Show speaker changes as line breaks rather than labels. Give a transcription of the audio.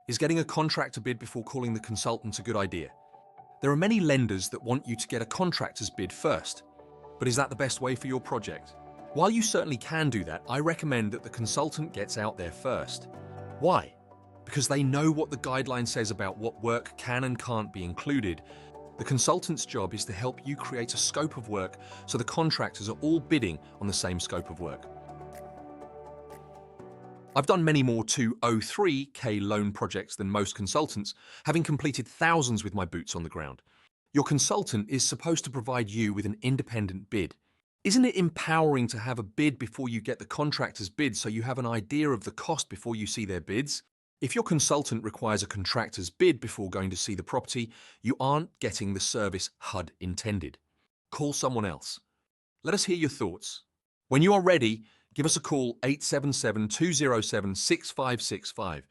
Is getting a contractor bid before calling the consultant a good idea? There are many lenders that want you to get a contractor's bid first. But is that the best way for your project? While you certainly can do that, I recommend that the consultant gets out there first. Why? Because they know what the guideline says about what work can and can't be included. The consultant's job is to help you create a scope of work so the contractors are all bidding on the same scope of work. I've done many more 203K loan projects than most consultants, having completed thousands with my boots on the ground. Your consultant is supposed to provide you with an independent bid. Isn't it empowering to have a bid before you get the contractor's bid so you have an idea of the cost before you see their bids? If your consultant requires a contractor's bid before going to see the property, you aren't getting the service HUD intended. Call someone else. Let us hear your thoughts. When you are ready, give us a call 877 207 6565.